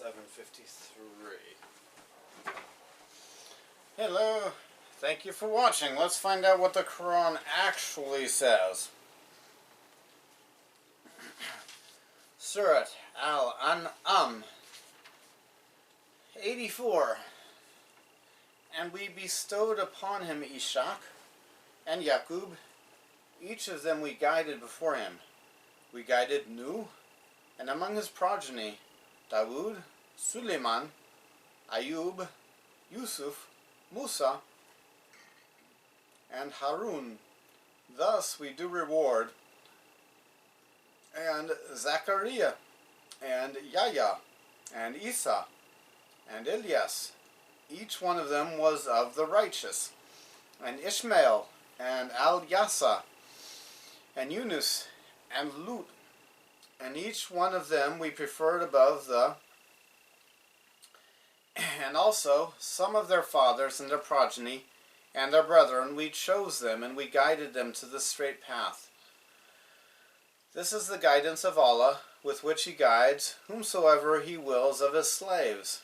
7:53. Hello, thank you for watching. Let's find out what the Quran actually says. Surat Al An'Am 84. And we bestowed upon him Ishaq and Yaqub. Each of them we guided before him. We guided Nuh, and among his progeny, Dawood, Suleiman, Ayub, Yusuf, Musa, and Harun. Thus we do reward. And Zachariah, and Yahya, and Isa, and Ilyas. Each one of them was of the righteous. And Ishmael, and Al-Yasa, and Yunus, and Lut. And each one of them we preferred above the... And also some of their fathers and their progeny, and their brethren, we chose them, and we guided them to the straight path. This is the guidance of Allah, with which He guides whomsoever He wills of His slaves.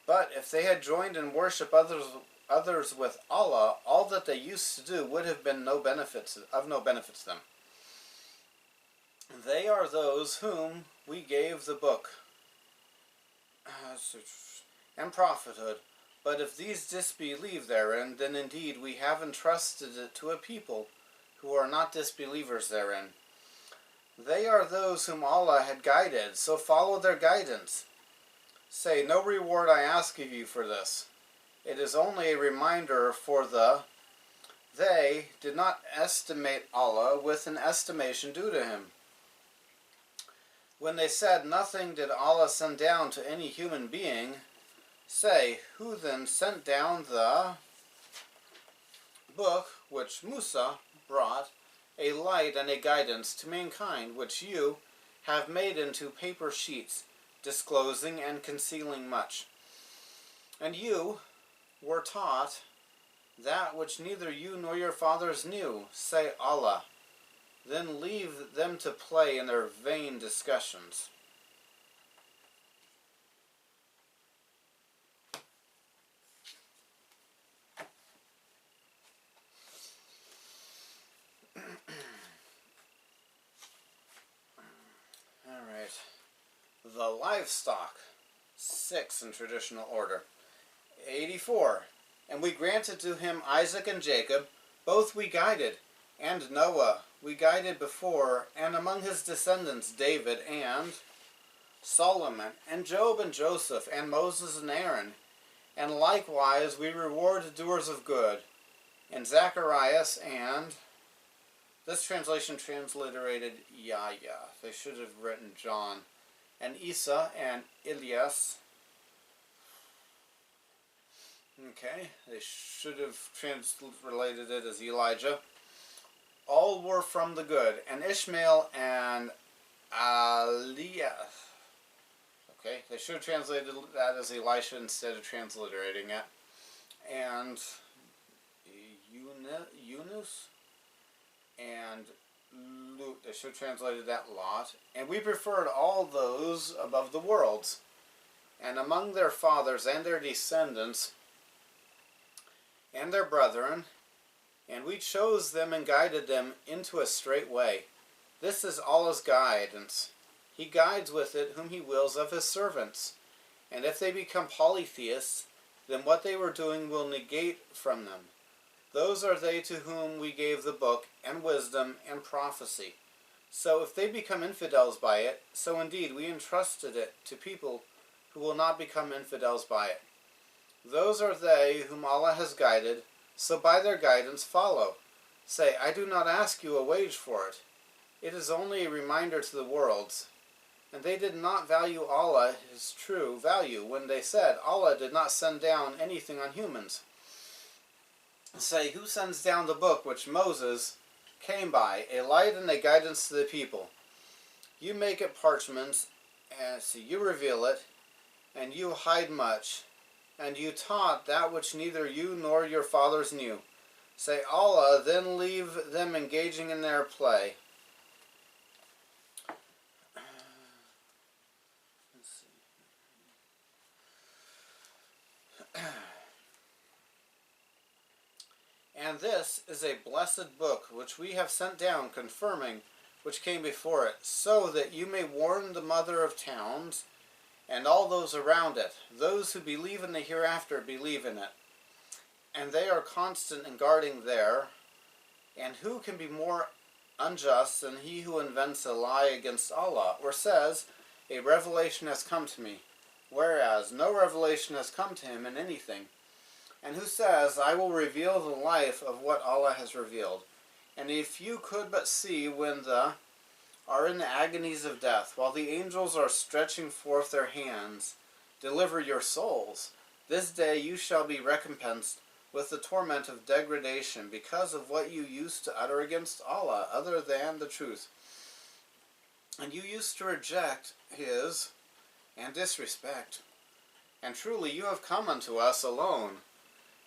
But if they had joined in worship others with Allah, all that they used to do would have been of no benefit to them. They are those whom we gave the book and prophethood. But if these disbelieve therein, then indeed we have entrusted it to a people who are not disbelievers therein. They are those whom Allah had guided, so follow their guidance. Say, no reward I ask of you for this. It is only a reminder for they did not estimate Allah with an estimation due to Him. When they said, nothing did Allah send down to any human being, say, who then sent down the book which Musa brought, a light and a guidance to mankind, which you have made into paper sheets, disclosing and concealing much. And you were taught that which neither you nor your fathers knew, say Allah. Then leave them to play in their vain discussions. Alright. The Livestock, 6 in traditional order. 84. And we granted to him Isaac and Jacob, both we guided, and Noah we guided before, and among his descendants David and Solomon, and Job and Joseph, and Moses and Aaron. And likewise we reward doers of good, and Zacharias and... This translation transliterated Yahya. They should have written John. And Isa and Ilyas. Okay, they should have translated it as Elijah. All were from the good. And Ishmael and Aliyah. Okay, they should have translated that as Elisha instead of transliterating it. And Yunus and Lut. They should have translated that Lot. And we preferred all those above the worlds. And among their fathers and their descendants and their brethren, and we chose them and guided them into a straight way. This is Allah's guidance. He guides with it whom He wills of His servants. And if they become polytheists, then what they were doing will negate from them. Those are they to whom we gave the book, and wisdom, and prophecy. So if they become infidels by it, so indeed we entrusted it to people who will not become infidels by it. Those are they whom Allah has guided, so by their guidance follow. Say, I do not ask you a wage for it. It is only a reminder to the worlds. And they did not value Allah His true value when they said, Allah did not send down anything on humans. Say, who sends down the book which Moses came by, a light and a guidance to the people? You make it parchments, and so you reveal it, and you hide much, and you taught that which neither you nor your fathers knew. Say Allah, then leave them engaging in their play. And this is a blessed book which we have sent down, confirming which came before it, so that you may warn the mother of towns and all those around it. Those who believe in the hereafter believe in it, and they are constant in guarding there. And who can be more unjust than he who invents a lie against Allah, or says, a revelation has come to me, whereas no revelation has come to him in anything? And who says, I will reveal the life of what Allah has revealed? And if you could but see when the are in the agonies of death, while the angels are stretching forth their hands, deliver your souls. This day you shall be recompensed with the torment of degradation because of what you used to utter against Allah other than the truth. And you used to reject his and disrespect. And truly you have come unto us alone,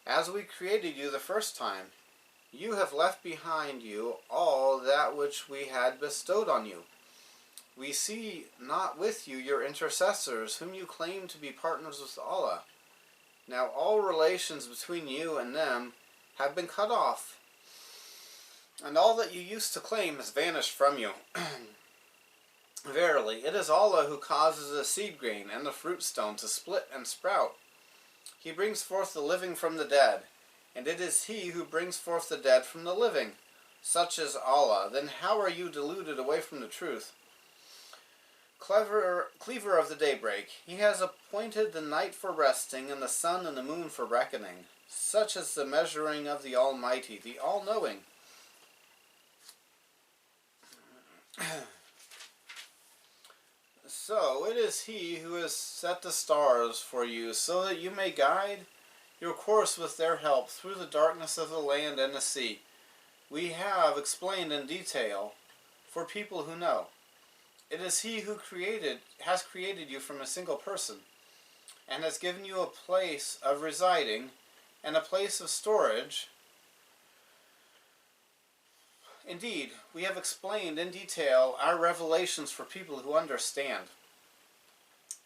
as we created you the first time. You have left behind you all that which we had bestowed on you. We see not with you your intercessors, whom you claim to be partners with Allah. Now all relations between you and them have been cut off, and all that you used to claim has vanished from you. Verily, it is Allah who causes the seed grain and the fruit stone to split and sprout. He brings forth the living from the dead, and it is He who brings forth the dead from the living. Such is Allah. Then how are you deluded away from the truth? Cleaver of the daybreak, He has appointed the night for resting, and the sun and the moon for reckoning. Such is the measuring of the Almighty, the All-Knowing. So it is He who has set the stars for you, so that you may guide your course with their help through the darkness of the land and the sea. We have explained in detail for people who know. It is He who has created you from a single person, and has given you a place of residing and a place of storage. Indeed, we have explained in detail our revelations for people who understand.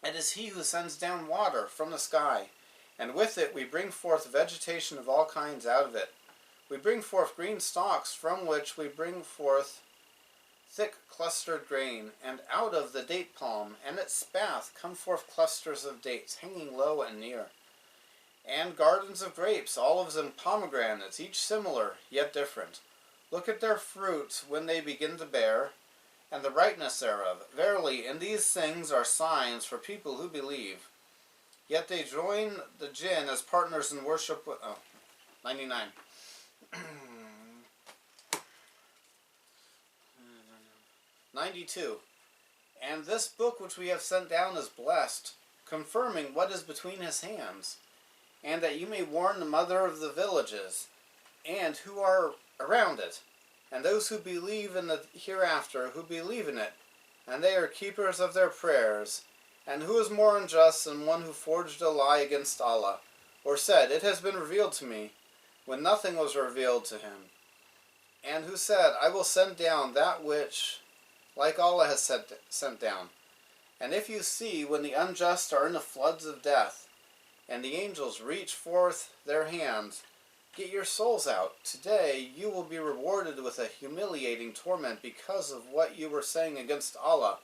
It is He who sends down water from the sky, and with it we bring forth vegetation of all kinds out of it. We bring forth green stalks, from which we bring forth thick clustered grain, and out of the date palm and its spath come forth clusters of dates, hanging low and near. And gardens of grapes, olives, and pomegranates, each similar, yet different. Look at their fruits when they begin to bear, and the ripeness thereof. Verily, in these things are signs for people who believe. Yet they join the jinn as partners in worship with... 99. 92. And this book which we have sent down is blessed, confirming what is between his hands, and that you may warn the mother of the villages, and who are around it, and those who believe in the hereafter, who believe in it, and they are keepers of their prayers. And who is more unjust than one who forged a lie against Allah, or said, it has been revealed to me, when nothing was revealed to him? And who said, I will send down that which, like Allah has sent down. And if you see when the unjust are in the floods of death, and the angels reach forth their hands, get your souls out. Today you will be rewarded with a humiliating torment because of what you were saying against Allah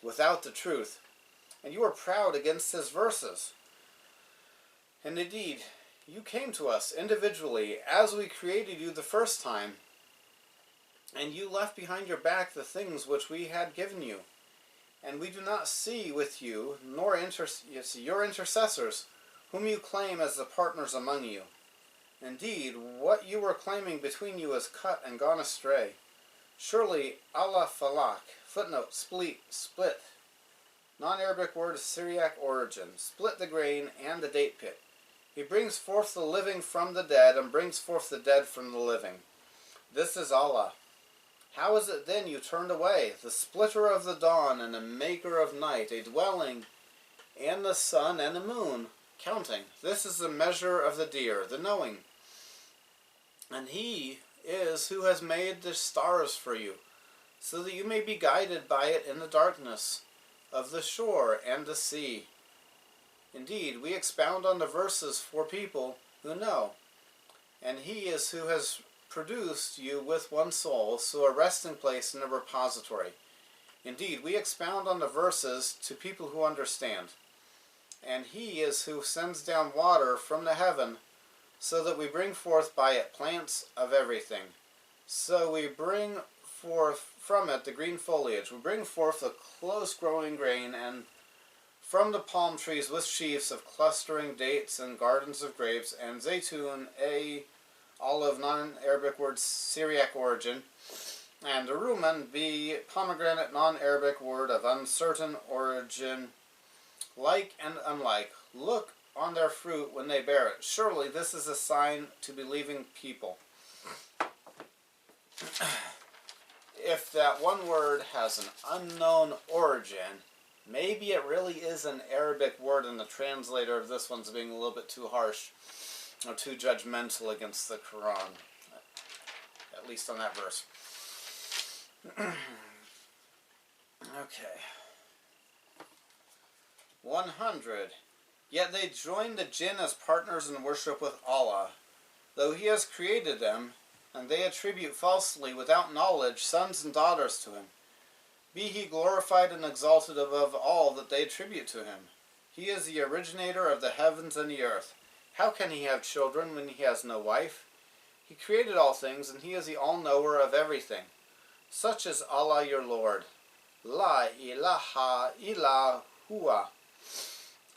without the truth. And you were proud against His verses. And indeed, you came to us individually as we created you the first time, and you left behind your back the things which we had given you. And we do not see with you, nor your intercessors, whom you claim as the partners among you. Indeed, what you were claiming between you is cut and gone astray. Surely Allah falak, footnote, split. Non-Arabic word of Syriac origin. Split the grain and the date pit. He brings forth the living from the dead, and brings forth the dead from the living. This is Allah. How is it then you turned away? The splitter of the dawn and the maker of night, a dwelling, and the sun and the moon, counting. This is the measure of the deer, the knowing. And He is who has made the stars for you, so that you may be guided by it in the darkness of the shore and the sea. Indeed, we expound on the verses for people who know. And he is who has produced you with one soul, so a resting place and a repository. Indeed, we expound on the verses to people who understand. And he is who sends down water from the heaven, so that we bring forth by it plants of everything. So we bring forth from it the green foliage. We bring forth the close-growing grain, and from the palm trees with sheaves of clustering dates and gardens of grapes, and zaytun, a olive, non-Arabic word, Syriac origin, and rumman, b pomegranate, non-Arabic word of uncertain origin, like and unlike. Look on their fruit when they bear it. Surely this is a sign to believing people. If that one word has an unknown origin, maybe it really is an Arabic word, and the translator of this one's being a little bit too harsh or too judgmental against the Quran, at least on that verse. Okay. 100. Yet they join the jinn as partners in worship with Allah, though He has created them, and they attribute falsely, without knowledge, sons and daughters to Him. Be He glorified and exalted above all that they attribute to Him. He is the originator of the heavens and the earth. How can He have children when He has no wife? He created all things, and He is the all-knower of everything. Such is Allah your Lord. La ilaha illa huwa,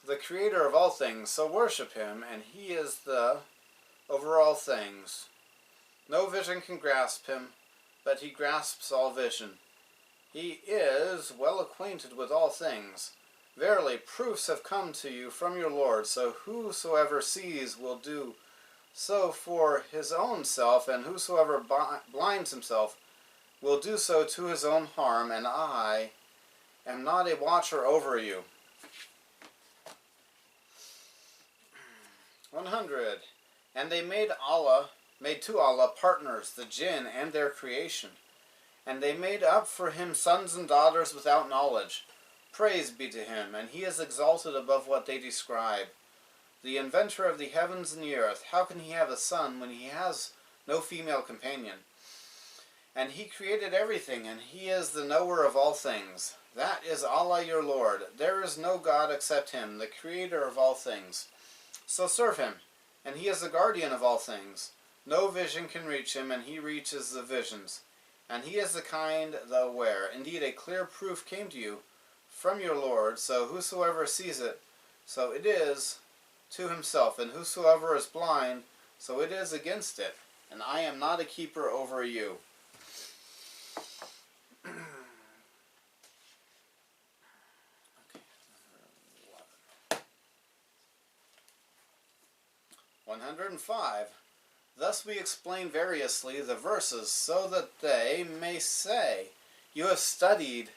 the creator of all things, so worship Him, and He is the over all things. No vision can grasp Him, but He grasps all vision. He is well acquainted with all things. Verily, proofs have come to you from your Lord, so whosoever sees will do so for his own self, and whosoever blinds himself will do so to his own harm, and I am not a watcher over you. 100. And they made to Allah partners, the jinn and their creation. And they made up for Him sons and daughters without knowledge. Praise be to Him, and He is exalted above what they describe. The inventor of the heavens and the earth, how can He have a son when He has no female companion? And He created everything, and He is the knower of all things. That is Allah your Lord. There is no God except Him, the creator of all things. So serve Him, and He is the guardian of all things. No vision can reach Him, and He reaches the visions. And He is the kind, the aware. Indeed, a clear proof came to you from your Lord, so whosoever sees it, so it is to himself, and whosoever is blind, so it is against it. And I am not a keeper over you. Okay. 105. Thus we explain variously the verses, so that they may say, you have studied,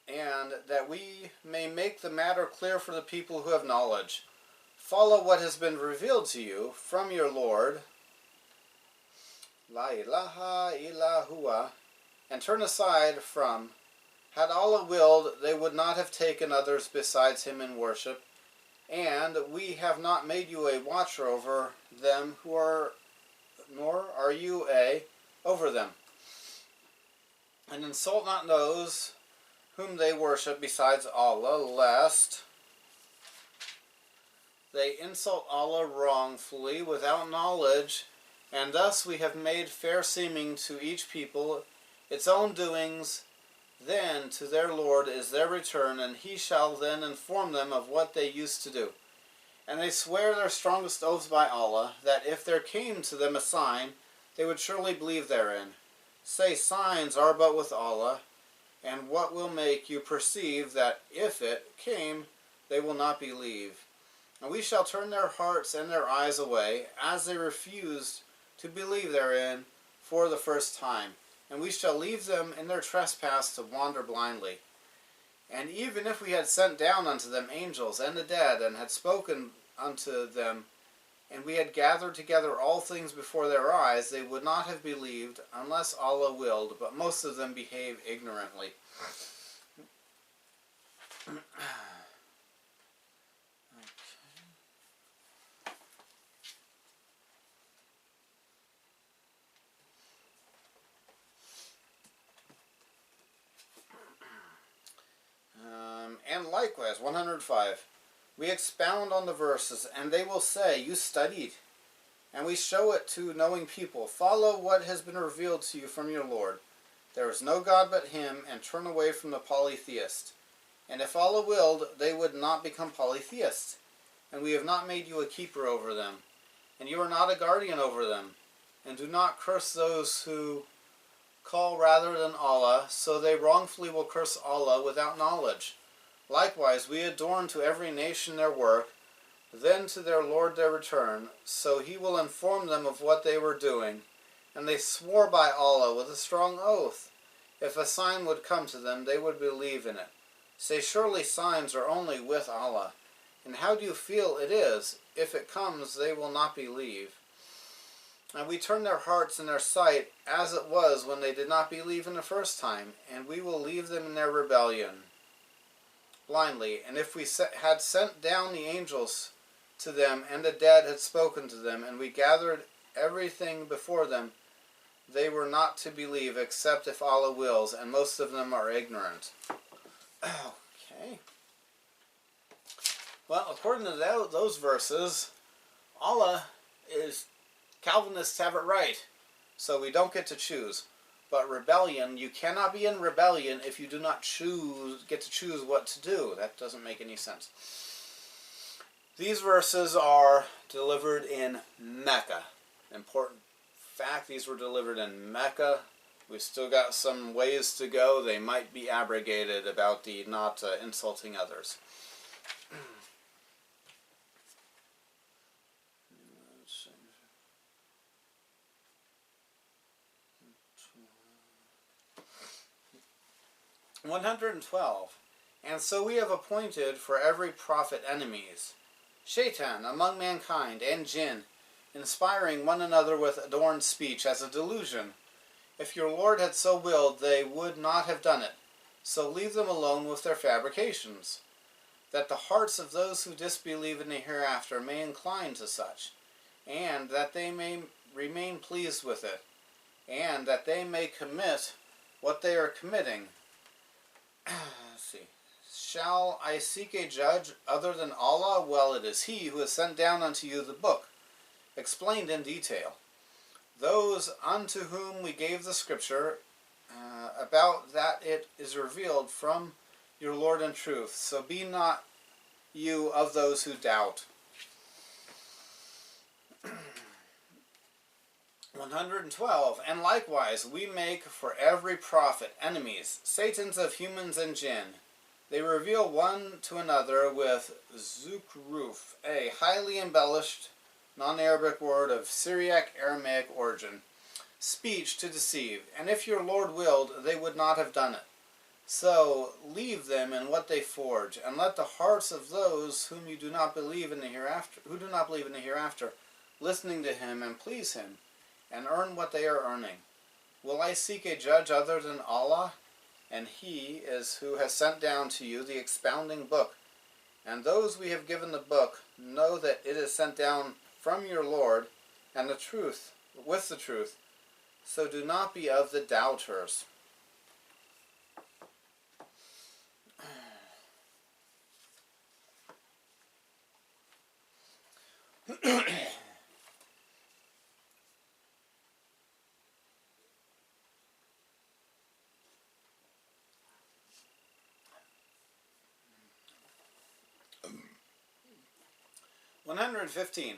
and that we may make the matter clear for the people who have knowledge. Follow what has been revealed to you from your Lord, La ilaha illa huwa, and turn aside from. Had Allah willed, they would not have taken others besides Him in worship, and we have not made you a watcher over them nor are you over them. And insult not those whom they worship besides Allah, lest they insult Allah wrongfully without knowledge, and thus we have made fair seeming to each people its own doings. Then to their Lord is their return, and He shall then inform them of what they used to do. And they swear their strongest oaths by Allah, that if there came to them a sign, they would surely believe therein. Say, signs are but with Allah, and what will make you perceive that if it came, they will not believe. And we shall turn their hearts and their eyes away, as they refused to believe therein for the first time. And we shall leave them in their trespass to wander blindly. And even if we had sent down unto them angels and the dead, and had spoken unto them, and we had gathered together all things before their eyes, they would not have believed, unless Allah willed, but most of them behave ignorantly. And likewise, 105, we expound on the verses, and they will say, you studied. And we show it to knowing people. Follow what has been revealed to you from your Lord. There is no God but him, and turn away from the polytheist. And if Allah willed, they would not become polytheists. And we have not made you a keeper over them. And you are not a guardian over them. And do not curse those who call rather than Allah, so they wrongfully will curse Allah without knowledge. Likewise, we adorn to every nation their work, then to their Lord their return, so he will inform them of what they were doing. And they swore by Allah with a strong oath. If a sign would come to them, they would believe in it. Say, surely signs are only with Allah. And how do you feel it is? If it comes, they will not believe. And we turn their hearts and their sight as it was when they did not believe in the first time, and we will leave them in their rebellion blindly. And if we had sent down the angels to them, and the dead had spoken to them, and we gathered everything before them, they were not to believe, except if Allah wills, and most of them are ignorant. Okay. Well, according to those verses, Allah is, Calvinists have it right, so we don't get to choose. But rebellion, you cannot be in rebellion if you do not get to choose what to do. That doesn't make any sense. These verses are delivered in Mecca. Important fact, these were delivered in Mecca. We've still got some ways to go. They might be abrogated about the not insulting others. 112. And so we have appointed for every prophet enemies, Shaitan among mankind and jinn, inspiring one another with adorned speech as a delusion. If your Lord had so willed, they would not have done it. So leave them alone with their fabrications, that the hearts of those who disbelieve in the hereafter may incline to such, and that they may remain pleased with it, and that they may commit what they are committing. Let's see. Shall I seek a judge other than Allah? Well, it is He who has sent down unto you the book, explained in detail. Those unto whom we gave the scripture, about that it is revealed from your Lord in truth. So be not you of those who doubt. 112. And likewise we make for every prophet enemies, Satans of humans and jinn. They reveal one to another with Zukhruf, a highly embellished non-Arabic word of Syriac Aramaic origin, speech to deceive, and if your Lord willed, they would not have done it. So leave them in what they forge, and let the hearts of those whom you do not believe in the hereafter, listening to him and please him, and earn what they are earning. Will I seek a judge other than Allah? And He is who has sent down to you the expounding book. And those we have given the book know that it is sent down from your Lord, and the truth, with the truth. So do not be of the doubters. $115.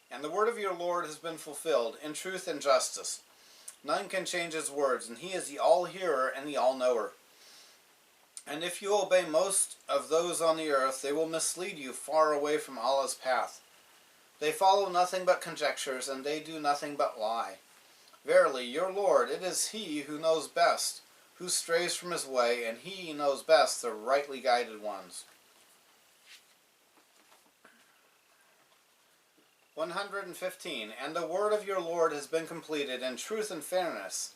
And the word of your Lord has been fulfilled in truth and justice. None can change his words, and he is the all-hearer and the all-knower. And if you obey most of those on the earth, they will mislead you far away from Allah's path. They follow nothing but conjectures, and they do nothing but lie. Verily, your Lord, it is He who knows best, who strays from his way, and He knows best the rightly guided ones. 115. And the word of your Lord has been completed in truth and fairness,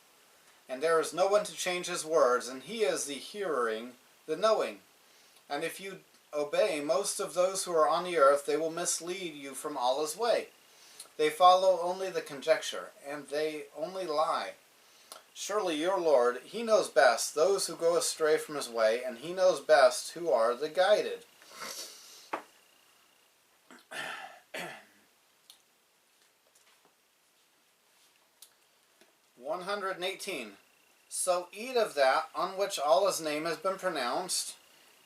and there is no one to change his words, and he is the hearing, the knowing. And if you obey most of those who are on the earth, they will mislead you from Allah's way. They follow only the conjecture, and they only lie. Surely your Lord, he knows best those who go astray from his way, and he knows best who are the guided. (118) So eat of that on which Allah's name has been pronounced,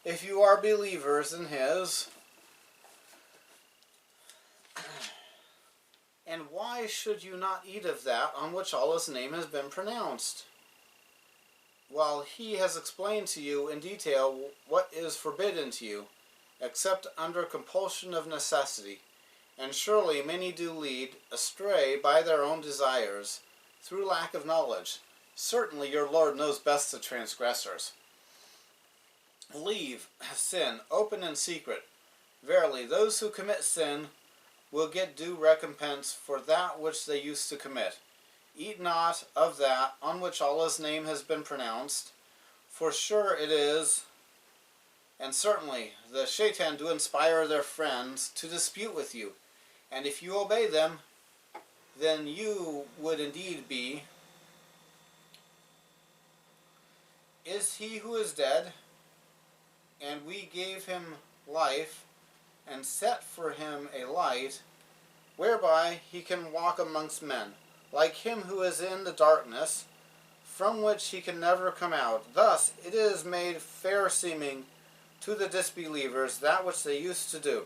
if you are believers in his. And why should you not eat of that on which Allah's name has been pronounced? While he has explained to you in detail what is forbidden to you, except under compulsion of necessity. And surely many do lead astray by their own desires, through lack of knowledge. Certainly your Lord knows best the transgressors. Leave sin open and secret. Verily, those who commit sin will get due recompense for that which they used to commit. Eat not of that on which Allah's name has been pronounced, for sure it is, and certainly the shaitan do inspire their friends to dispute with you, and if you obey them, then you would indeed be. Is he who is dead, and we gave him life, and set for him a light, whereby he can walk amongst men, like him who is in the darkness, from which he can never come out. Thus it is made fair seeming to the disbelievers that which they used to do.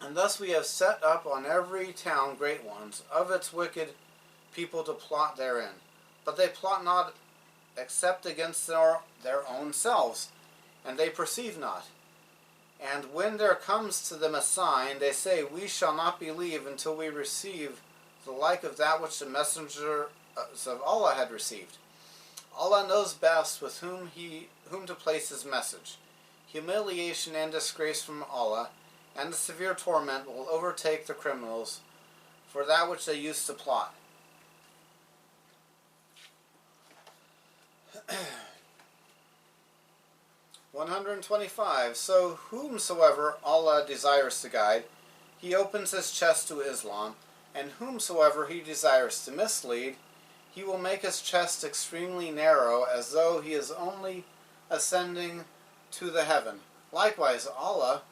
And thus we have set up on every town great ones of its wicked people to plot therein. But they plot not except against their own selves, and they perceive not. And when there comes to them a sign, they say, we shall not believe until we receive the like of that which the messengers of Allah had received. Allah knows best with whom to place his message. Humiliation and disgrace from Allah, and the severe torment will overtake the criminals for that which they used to plot. (125) So whomsoever Allah desires to guide, he opens his chest to Islam, and whomsoever he desires to mislead, he will make his chest extremely narrow, as though he is only ascending to the heaven. Likewise, Allah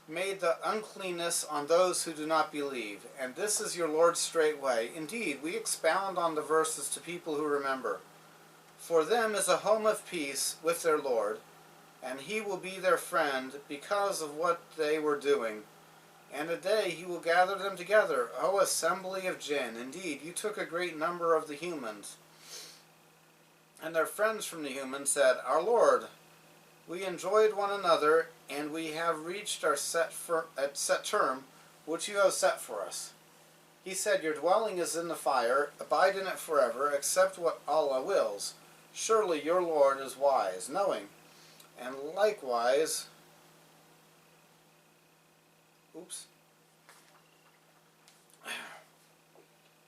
made the uncleanness on those who do not believe, and this is your Lord's straight way. Indeed, we expound on the verses to people who remember. For them is a home of peace with their Lord, and he will be their friend because of what they were doing. And a day he will gather them together, O assembly of jinn. Indeed, you took a great number of the humans. And their friends from the humans said, Our Lord, we enjoyed one another, and we have reached our set term, which you have set for us. He said, Your dwelling is in the fire, abide in it forever, except what Allah wills. Surely your Lord is wise, knowing. And likewise,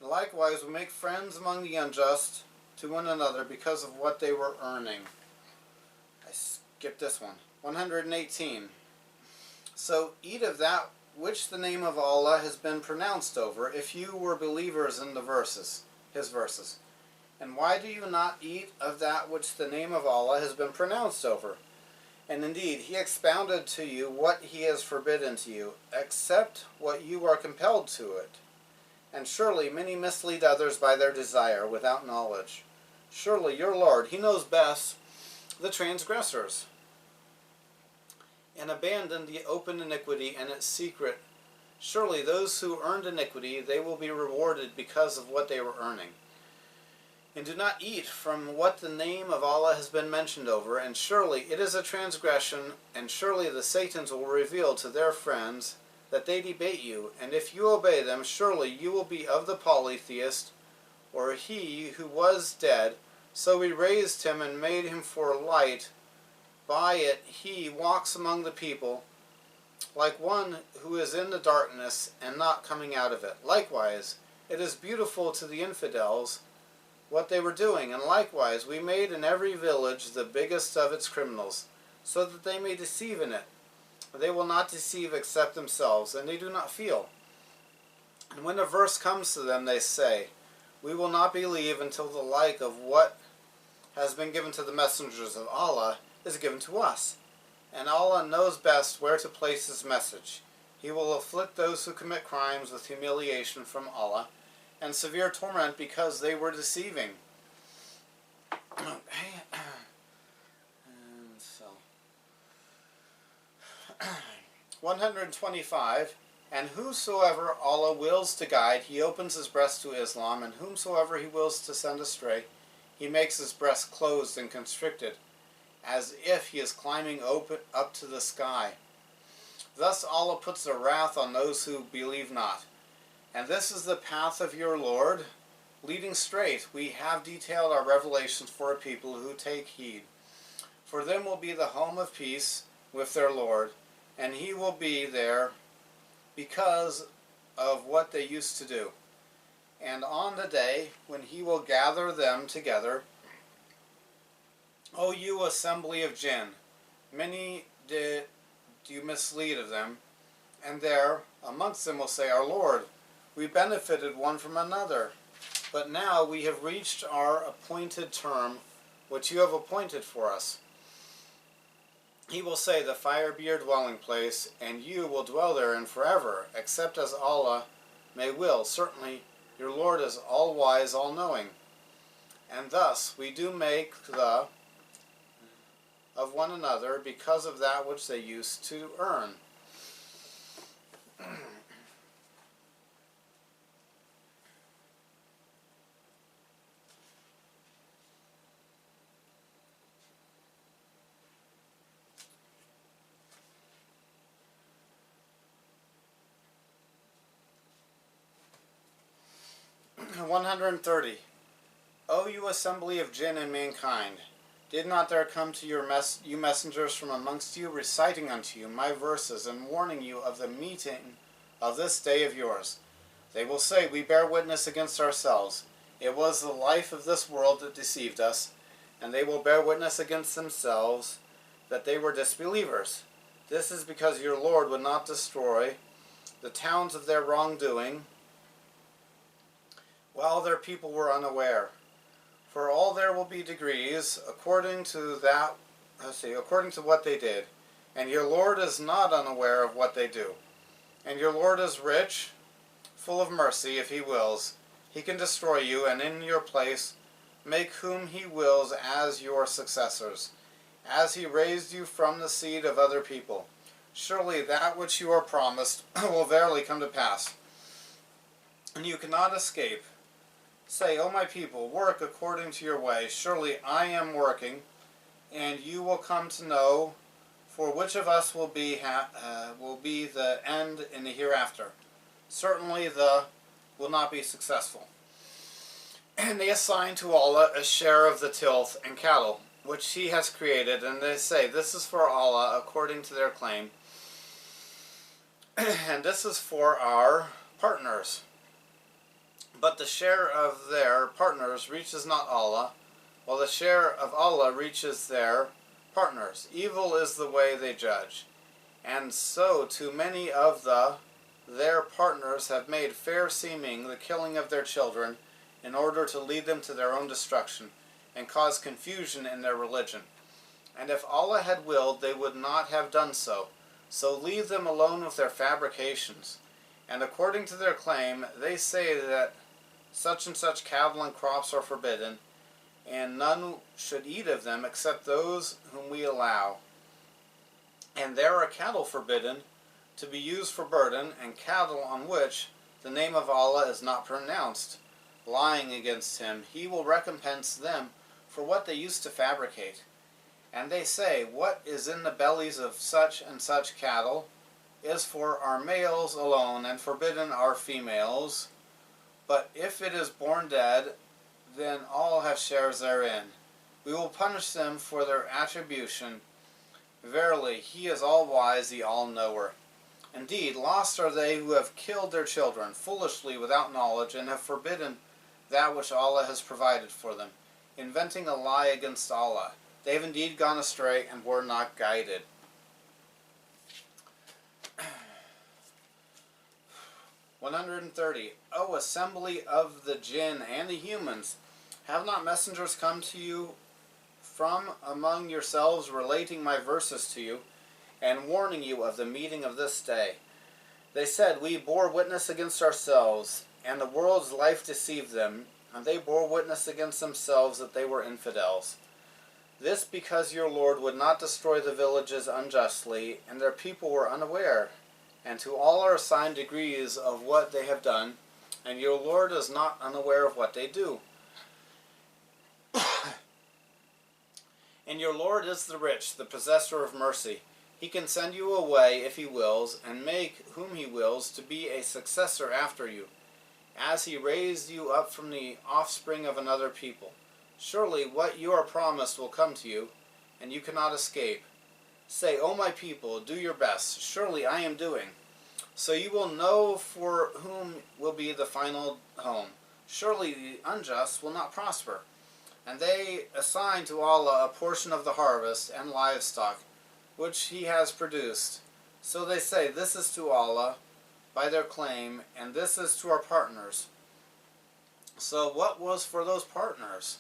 likewise we make friends among the unjust to one another because of what they were earning. I skipped this one. 118. So eat of that which the name of Allah has been pronounced over, if you were believers in the verses, his verses. And why do you not eat of that which the name of Allah has been pronounced over? And indeed, he expounded to you what he has forbidden to you, except what you are compelled to it. And surely many mislead others by their desire, without knowledge. Surely your Lord, he knows best the transgressors. And abandon the open iniquity and its secret. Surely those who earned iniquity, they will be rewarded because of what they were earning. And do not eat from what the name of Allah has been mentioned over, and surely it is a transgression, and surely the Satans will reveal to their friends that they debate you, and if you obey them, surely you will be of the polytheist, or he who was dead, so we raised him and made him for light. By it he walks among the people, like one who is in the darkness and not coming out of it. Likewise, it is beautiful to the infidels what they were doing, and likewise we made in every village the biggest of its criminals, so that they may deceive in it. They will not deceive except themselves, and they do not feel. And when a verse comes to them, they say, We will not believe until the like of what has been given to the messengers of Allah is given to us. And Allah knows best where to place His message. He will afflict those who commit crimes with humiliation from Allah and severe torment because they were deceiving. And so, 125. And whosoever Allah wills to guide, He opens his breast to Islam, and whomsoever He wills to send astray, He makes his breast closed and constricted, as if he is climbing up to the sky. Thus Allah puts a wrath on those who believe not. And this is the path of your Lord, leading straight. We have detailed our revelations for a people who take heed. For them will be the home of peace with their Lord, and He will be there because of what they used to do. And on the day when He will gather them together, O you assembly of jinn, many did you mislead of them, and there amongst them will say, Our Lord, we benefited one from another, but now we have reached our appointed term, which you have appointed for us. He will say, The fire be your dwelling place, and you will dwell therein forever, except as Allah may will. Certainly your Lord is all-wise, all-knowing. And thus we do make of one another because of that which they used to earn. 130. O you assembly of jinn and mankind, did not there come to you messengers from amongst you, reciting unto you my verses, and warning you of the meeting of this day of yours? They will say, We bear witness against ourselves. It was the life of this world that deceived us, and they will bear witness against themselves that they were disbelievers. This is because your Lord would not destroy the towns of their wrongdoing, while their people were unaware. For all there will be degrees according to what they did. And your Lord is not unaware of what they do. And your Lord is rich, full of mercy, if He wills. He can destroy you, and in your place make whom He wills as your successors, as He raised you from the seed of other people. Surely that which you are promised will verily come to pass, and you cannot escape. Say, O my people, work according to your way. Surely I am working, and you will come to know for which of us will be the end in the hereafter. Certainly the will not be successful. And they assign to Allah a share of the tilth and cattle, which He has created, and they say, This is for Allah according to their claim, and this is for our partners. But the share of their partners reaches not Allah, while the share of Allah reaches their partners. Evil is the way they judge. And so too many of their partners have made fair seeming the killing of their children in order to lead them to their own destruction and cause confusion in their religion. And if Allah had willed, they would not have done so. So leave them alone with their fabrications. And according to their claim, they say that such and such cattle and crops are forbidden, and none should eat of them except those whom we allow. And there are cattle forbidden to be used for burden, and cattle on which the name of Allah is not pronounced, lying against Him. He will recompense them for what they used to fabricate. And they say, What is in the bellies of such and such cattle is for our males alone, and forbidden our females. But if it is born dead, then all have shares therein. We will punish them for their attribution. Verily, He is all-wise, the all-knower. Indeed, lost are they who have killed their children foolishly without knowledge, and have forbidden that which Allah has provided for them, inventing a lie against Allah. They have indeed gone astray and were not guided. 130. O assembly of the jinn and the humans, have not messengers come to you from among yourselves, relating my verses to you, and warning you of the meeting of this day? They said, we bore witness against ourselves, and the world's life deceived them, and they bore witness against themselves that they were infidels. This because your Lord would not destroy the villages unjustly, and their people were unaware. And to all are assigned degrees of what they have done, and your Lord is not unaware of what they do. And your Lord is the rich, the possessor of mercy. He can send you away if he wills, and make whom he wills to be a successor after you, as he raised you up from the offspring of another people. Surely what you are promised will come to you, and you cannot escape. Say, O my people, do your best. Surely I am doing. So you will know for whom will be the final home. Surely the unjust will not prosper. And they assign to Allah a portion of the harvest and livestock, which he has produced. So they say, this is to Allah by their claim, and this is to our partners. So what was for those partners?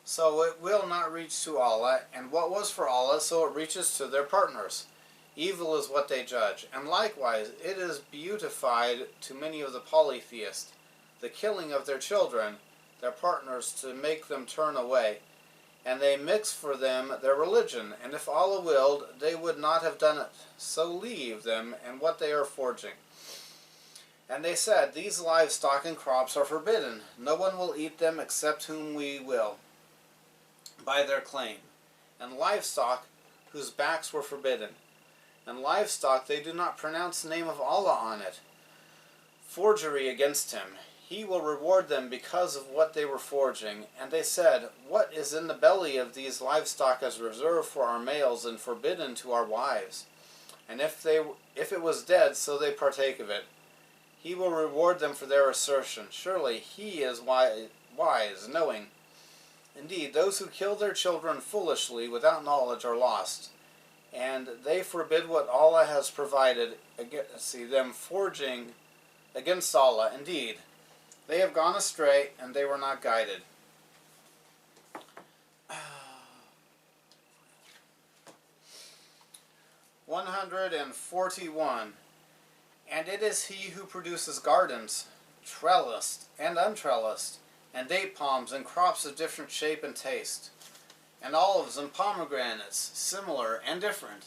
So it will not reach to Allah, and what was for Allah, so it reaches to their partners. Evil is what they judge, and likewise it is beautified to many of the polytheists, the killing of their children, their partners, to make them turn away. And they mix for them their religion, and if Allah willed, they would not have done it. So leave them and what they are forging. And they said, these livestock and crops are forbidden. No one will eat them except whom we will, by their claim. And livestock whose backs were forbidden. And livestock they do not pronounce the name of Allah on it. Forgery against him. He will reward them because of what they were forging. And they said, what is in the belly of these livestock as reserved for our males and forbidden to our wives? And if it was dead, so they partake of it. He will reward them for their assertion. Surely he is wise, knowing. Indeed, those who kill their children foolishly without knowledge are lost. And they forbid what Allah has provided, see them forging against Allah. Indeed, they have gone astray, and they were not guided. $141. And it is he who produces gardens, trellised and untrellised, and date palms and crops of different shape and taste, and olives and pomegranates, similar and different.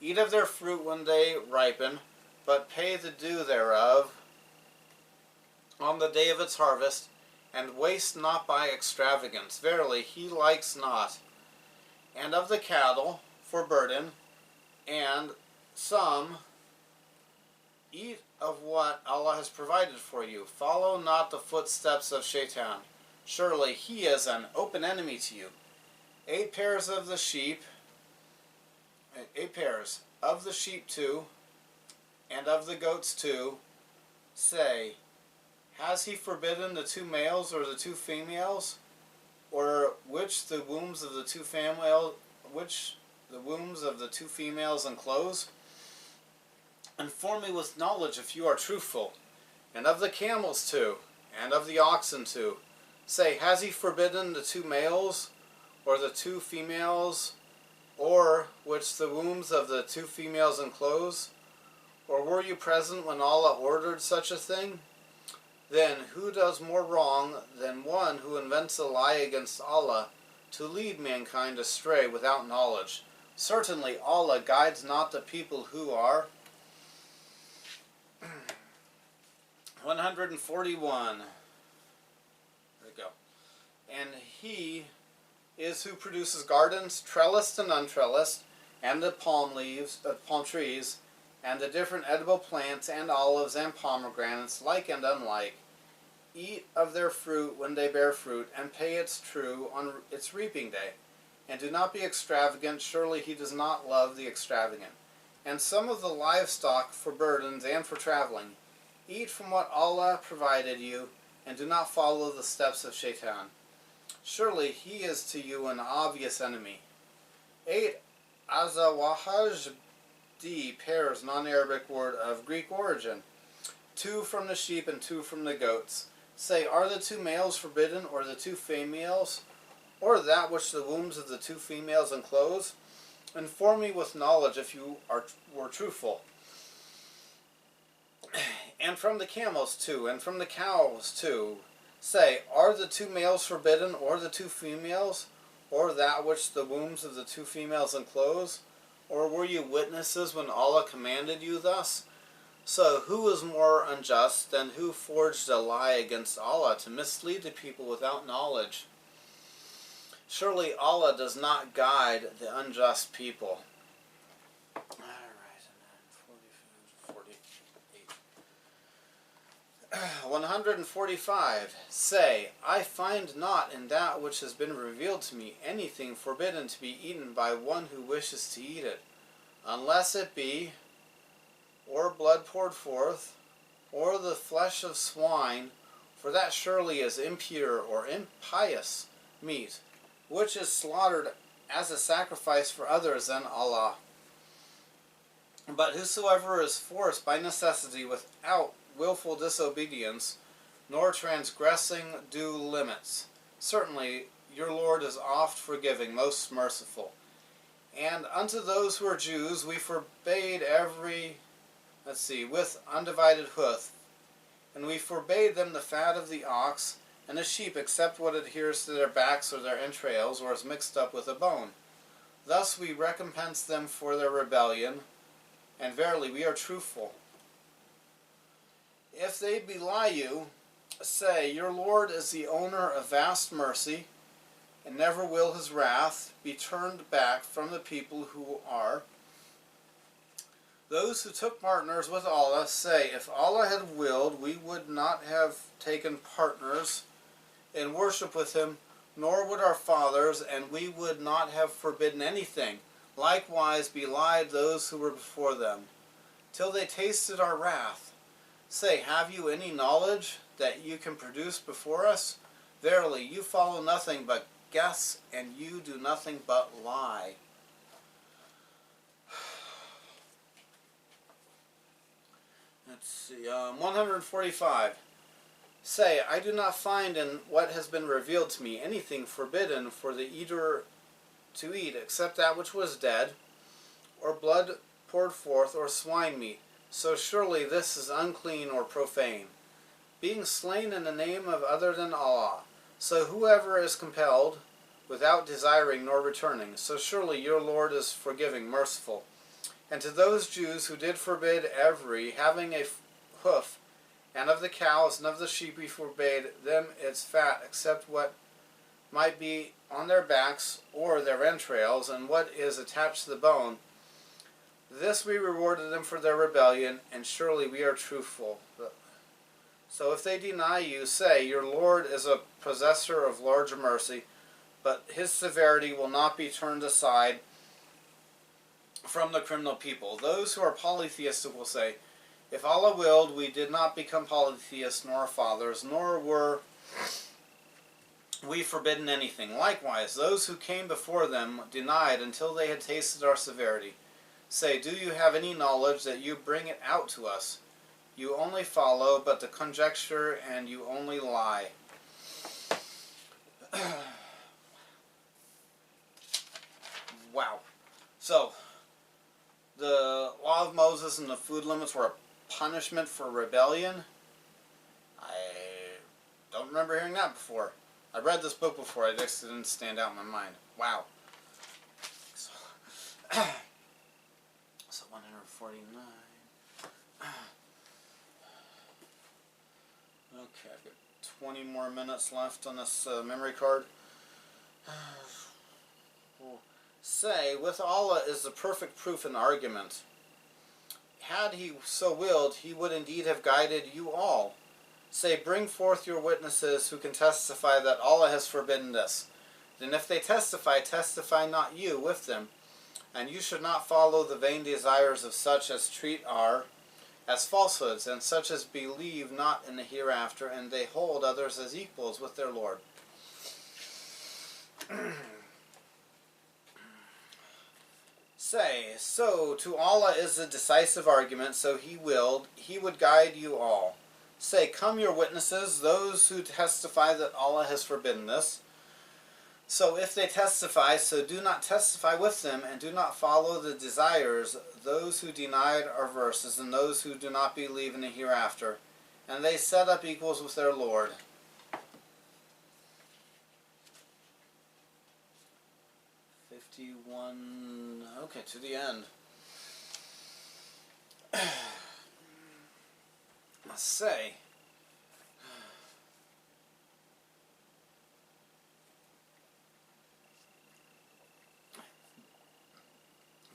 Eat of their fruit when they ripen, but pay the due thereof on the day of its harvest, and waste not by extravagance. Verily, he likes not. And of the cattle, for burden, and some eat of what Allah has provided for you. Follow not the footsteps of Shaitan. Surely he is an open enemy to you. 8 pairs of the sheep, 8 pairs of the sheep 2, and of the goats 2. Say, has he forbidden the 2 males or the 2 females? Or which the wombs of the 2 females enclose? Inform me with knowledge if you are truthful. And of the camels 2, and of the oxen 2. Say, has he forbidden the 2 males, or the 2 females, or which the wombs of the 2 females enclose? Or were you present when Allah ordered such a thing? Then who does more wrong than one who invents a lie against Allah to lead mankind astray without knowledge? Certainly Allah guides not the people who are. 141. There we go. And he is who produces gardens, trellised and untrellised, and the palm trees, and the different edible plants, and olives and pomegranates, like and unlike. Eat of their fruit when they bear fruit, and pay its true on its reaping day. And do not be extravagant, surely he does not love the extravagant. And some of the livestock for burdens and for traveling. Eat from what Allah provided you, and do not follow the steps of Shaitan. Surely he is to you an obvious enemy. 8 azawahajdi, pairs, non-Arabic word of Greek origin. 2 from the sheep and 2 from the goats. Say, are the 2 males forbidden, or the 2 females, or that which the wombs of the 2 females enclose? Inform me with knowledge if you were truthful. And from the camels 2, and from the cows 2. Say, are the 2 males forbidden, or the 2 females, or that which the wombs of the 2 females enclose? Or were you witnesses when Allah commanded you thus? So who is more unjust than who forged a lie against Allah to mislead the people without knowledge? Surely Allah does not guide the unjust people. Alright, and then 145. Say, I find not in that which has been revealed to me anything forbidden to be eaten by one who wishes to eat it, unless it be or blood poured forth, or the flesh of swine, for that surely is impure or impious meat, which is slaughtered as a sacrifice for others than Allah. But whosoever is forced by necessity without willful disobedience, nor transgressing due limits, certainly your Lord is oft forgiving, most merciful. And unto those who are Jews we forbade every, with undivided hoof, and we forbade them the fat of the ox and the sheep, except what adheres to their backs or their entrails, or is mixed up with a bone. Thus we recompense them for their rebellion, and verily we are truthful. If they belie you, say, your Lord is the owner of vast mercy, and never will his wrath be turned back from the people who are. Those who took partners with Allah say, if Allah had willed, we would not have taken partners in worship with him, nor would our fathers, and we would not have forbidden anything. Likewise belied those who were before them, till they tasted our wrath. Say, have you any knowledge that you can produce before us? Verily, you follow nothing but guess, and you do nothing but lie. Let's see, 145. Say, I do not find in what has been revealed to me anything forbidden for the eater to eat, except that which was dead, or blood poured forth, or swine meat. So surely this is unclean or profane, being slain in the name of other than Allah. So whoever is compelled, without desiring nor returning, so surely your Lord is forgiving, merciful. And to those Jews who did forbid every having a hoof, and of the cows and of the sheep we forbade them its fat, except what might be on their backs or their entrails, and what is attached to the bone. This we rewarded them for their rebellion, and surely we are truthful. So if they deny you, say, your Lord is a possessor of large mercy, but his severity will not be turned aside from the criminal people. Those who are polytheistic will say, if Allah willed, we did not become polytheists, nor our fathers, nor were we forbidden anything. Likewise, those who came before them denied until they had tasted our severity. Say, do you have any knowledge that you bring it out to us? You only follow but the conjecture, and you only lie. Wow. So, the law of Moses and the food limits were a punishment for rebellion. I don't remember hearing that before. I read this book before, it just didn't stand out in my mind. Wow. So 149. Okay, I've got 20 more minutes left on this memory card. Say, with Allah is the perfect proof and argument. Had he so willed, he would indeed have guided you all. Say, bring forth your witnesses who can testify that Allah has forbidden this. Then if they testify, testify not you with them. And you should not follow the vain desires of such as treat our as falsehoods, and such as believe not in the hereafter, and they hold others as equals with their Lord. Say, so to Allah is a decisive argument, so he would guide you all. Say, come your witnesses, those who testify that Allah has forbidden this. So if they testify, so do not testify with them, and do not follow the desires those who denied our verses, and those who do not believe in the hereafter. And they set up equals with their Lord. 51, okay, to the end. Let's say,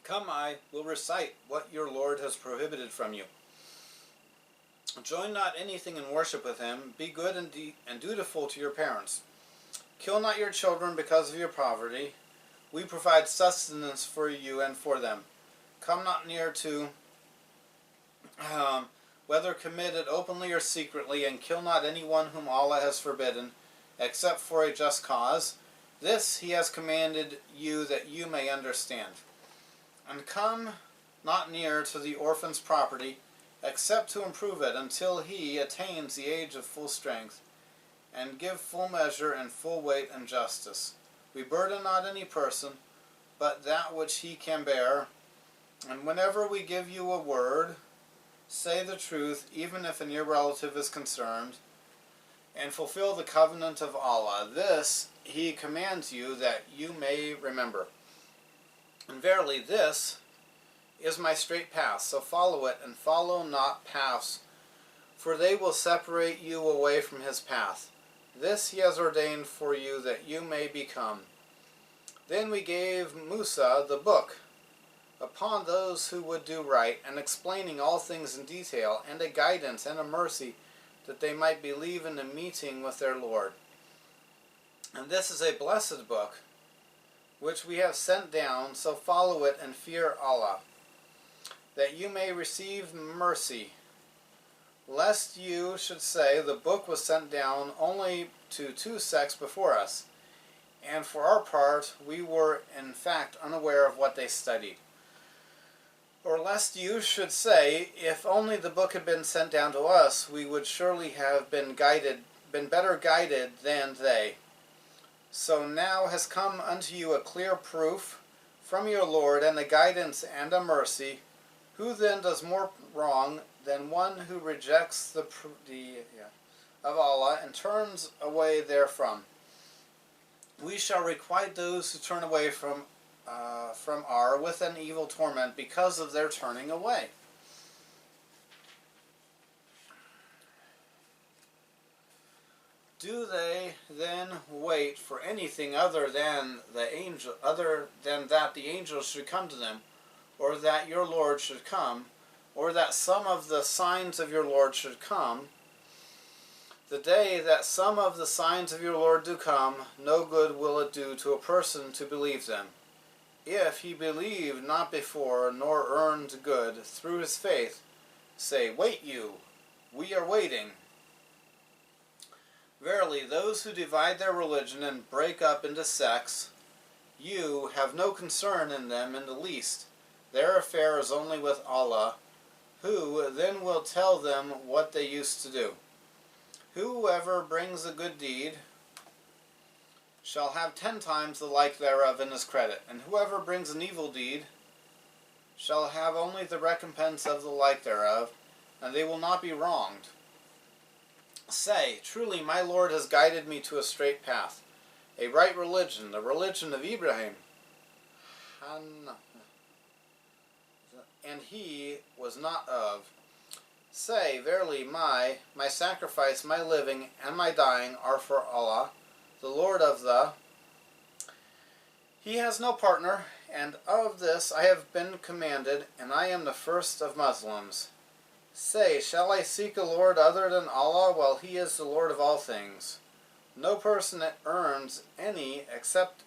come, I will recite what your Lord has prohibited from you. Join not anything in worship with him. Be good and dutiful to your parents. Kill not your children because of your poverty. We provide sustenance for you and for them. Come not near to, whether committed openly or secretly, and kill not anyone whom Allah has forbidden, except for a just cause. This he has commanded you that you may understand. And come not near to the orphan's property, except to improve it until he attains the age of full strength, and give full measure and full weight and justice. We burden not any person, but that which he can bear. And whenever we give you a word, say the truth, even if a near relative is concerned, and fulfill the covenant of Allah. This he commands you that you may remember. And verily this is my straight path, so follow it, and follow not paths, for they will separate you away from his path. This he has ordained for you that you may become. Then we gave Musa the book upon those who would do right, and explaining all things in detail, and a guidance and a mercy, that they might believe in the meeting with their Lord. And this is a blessed book, which we have sent down, so follow it and fear Allah, that you may receive mercy, lest you should say, the book was sent down only to 2 sects before us, and for our part we were in fact unaware of what they studied. Or lest you should say, if only the book had been sent down to us, we would surely have been better guided than they. So now has come unto you a clear proof from your Lord, and a guidance and a mercy. Who then does more wrong than one who rejects of Allah and turns away therefrom? We shall requite those who turn away from our with an evil torment because of their turning away. Do they then wait for anything other than that the angels should come to them, or that your Lord should come, or that some of the signs of your Lord should come? The day that some of the signs of your Lord do come, no good will it do to a person to believe them. If he believed not before, nor earned good through his faith, say, wait you, we are waiting. Verily, those who divide their religion and break up into sects, you have no concern in them in the least. Their affair is only with Allah, who then will tell them what they used to do. Whoever brings a good deed shall have 10 times the like thereof in his credit, and whoever brings an evil deed shall have only the recompense of the like thereof, and they will not be wronged. Say, truly my Lord has guided me to a straight path, a right religion, the religion of Ibrahim. And he was not of. Say, verily my sacrifice, my living, and my dying are for Allah, the Lord of the. He has no partner, and of this I have been commanded, and I am the first of Muslims. Say, shall I seek a Lord other than Allah, while he is the Lord of all things? No person that earns any except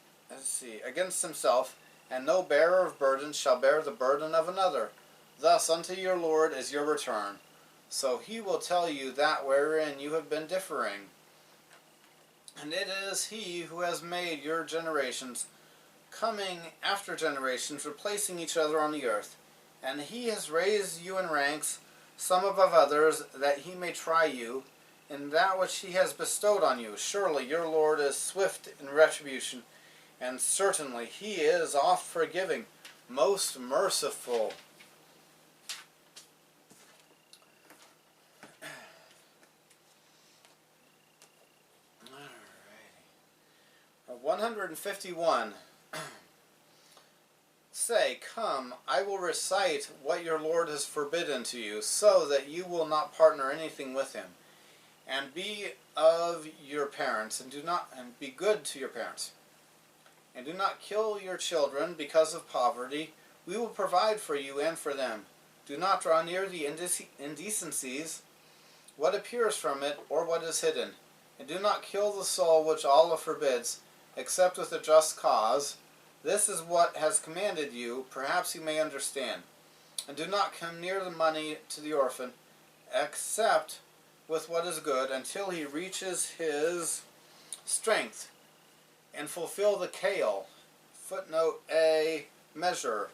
against himself, and no bearer of burdens shall bear the burden of another. Thus unto your Lord is your return. So he will tell you that wherein you have been differing. And it is he who has made your generations, coming after generations, replacing each other on the earth. And he has raised you in ranks, some above others, that he may try you in that which he has bestowed on you. Surely your Lord is swift in retribution, and certainly he is oft forgiving, most merciful. Alrighty. 151. Say, come, I will recite what your Lord has forbidden to you, so that you will not partner anything with him. And be of your parents, and be good to your parents. And do not kill your children because of poverty. We will provide for you and for them. Do not draw near the indecencies, what appears from it, or what is hidden. And do not kill the soul which Allah forbids, except with a just cause. This is what has commanded you, perhaps you may understand. And do not come near the money to the orphan, except with what is good, until he reaches his strength, and fulfill the kale. Footnote A, measure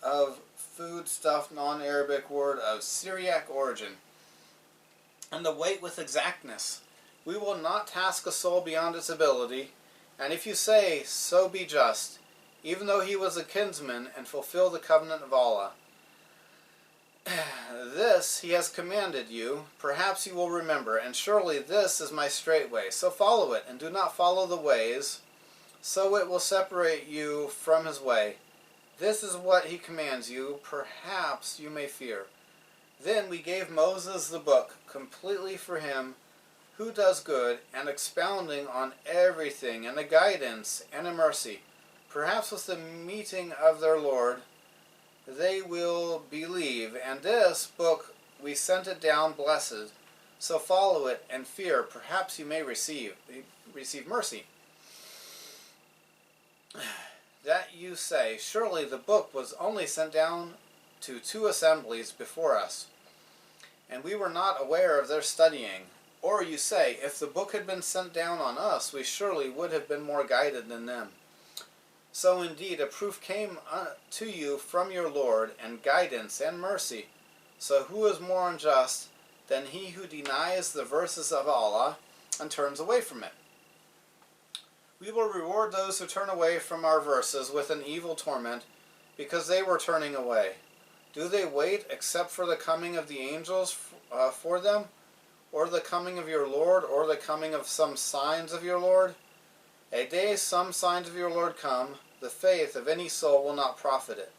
of foodstuff, non-Arabic word of Syriac origin. And the weight with exactness. We will not task a soul beyond its ability. And if you say, so be just, even though he was a kinsman, and fulfill the covenant of Allah. This he has commanded you, perhaps you will remember, and surely this is my straight way. So follow it, and do not follow the ways, so it will separate you from his way. This is what he commands you, perhaps you may fear. Then we gave Moses the book, completely for him who does good, and expounding on everything, and a guidance, and a mercy. Perhaps with the meeting of their Lord, they will believe. And this book we sent it down blessed. So follow it and fear. Perhaps you may receive mercy. That you say, surely the book was only sent down to 2 assemblies before us, and we were not aware of their studying. Or you say, if the book had been sent down on us, we surely would have been more guided than them. So indeed a proof came to you from your Lord, and guidance and mercy. So who is more unjust than he who denies the verses of Allah and turns away from it? We will reward those who turn away from our verses with an evil torment, because they were turning away. Do they wait except for the coming of the angels for them, or the coming of your Lord, or the coming of some signs of your Lord? A day some signs of your Lord come, the faith of any soul will not profit it,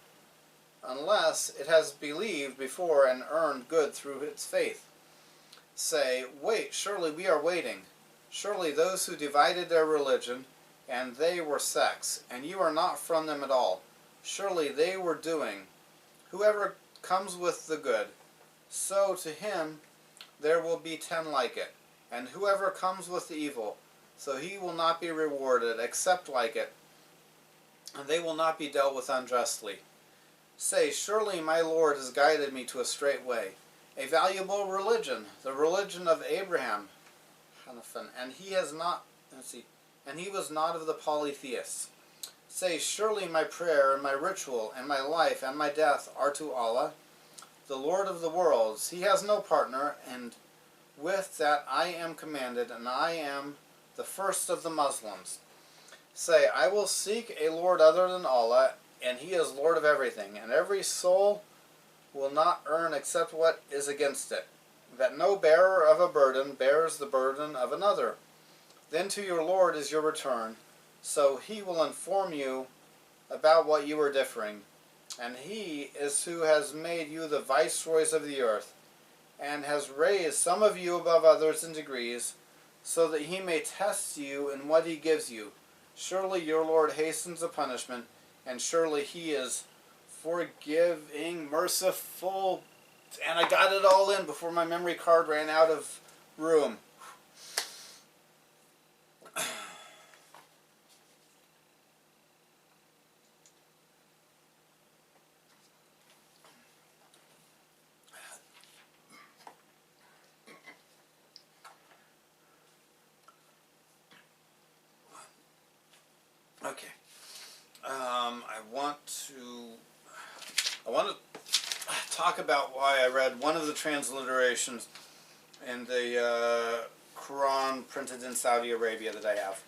unless it has believed before and earned good through its faith. Say, wait, surely we are waiting. Surely those who divided their religion, and they were sects, and you are not from them at all. Surely they were doing. Whoever comes with the good, so to him there will be 10 like it. And whoever comes with the evil, so he will not be rewarded except like it, and they will not be dealt with unjustly. Say, surely my Lord has guided me to a straight way, a valuable religion, the religion of Abraham, and he has not, and he was not of the polytheists. Say, surely my prayer and my ritual and my life and my death are to Allah, the Lord of the worlds. He has no partner, and with that I am commanded, and I am the first of the Muslims. Say, I will seek a Lord other than Allah, and he is Lord of everything, and every soul will not earn except what is against it, that no bearer of a burden bears the burden of another. Then to your Lord is your return, so he will inform you about what you are differing. And he is who has made you the viceroys of the earth, and has raised some of you above others in degrees, so that he may test you in what he gives you. Surely your Lord hastens the punishment, and surely he is forgiving, merciful. And I got it all in before my memory card ran out of room. Okay. I want to talk about why I read one of the transliterations in the Quran printed in Saudi Arabia that I have.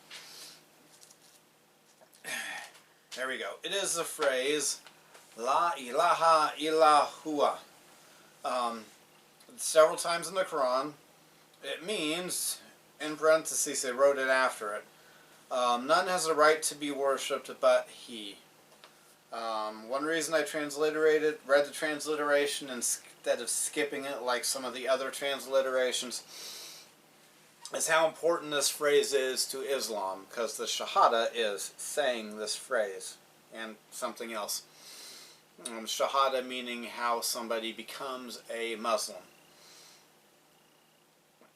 There we go. It is the phrase La ilaha illa huwa. Several times in the Quran. It means, in parentheses, they wrote it after it, none has a right to be worshipped but He. One reason I read the transliteration instead of skipping it like some of the other transliterations, is how important this phrase is to Islam, because the Shahada is saying this phrase and something else. Shahada meaning how somebody becomes a Muslim.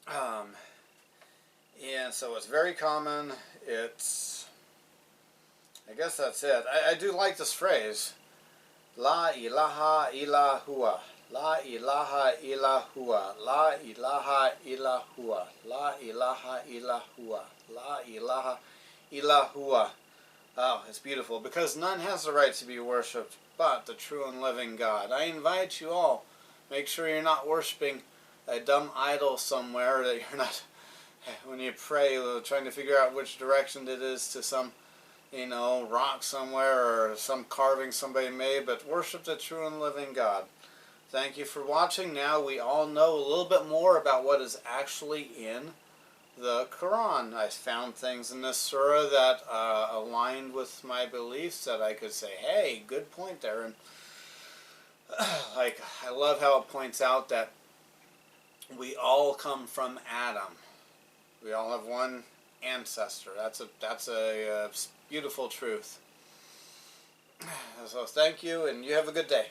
And so it's very common. I guess that's it. I do like this phrase. La ilaha illa huwa. La ilaha illa huwa. La ilaha illa huwa. La ilaha illa huwa. La ilaha illa huwa. Oh, it's beautiful. Because none has the right to be worshipped but the true and living God. I invite you all, make sure you're not worshiping a dumb idol somewhere, that you're not, when you pray, trying to figure out which direction it is to some, rock somewhere or some carving somebody made, but worship the true and living God. Thank you for watching. Now we all know a little bit more about what is actually in the Quran. I found things in this surah that aligned with my beliefs that I could say, hey, good point there. And I love how it points out that we all come from Adam. We all have one ancestor. That's a beautiful truth. So thank you, and you have a good day.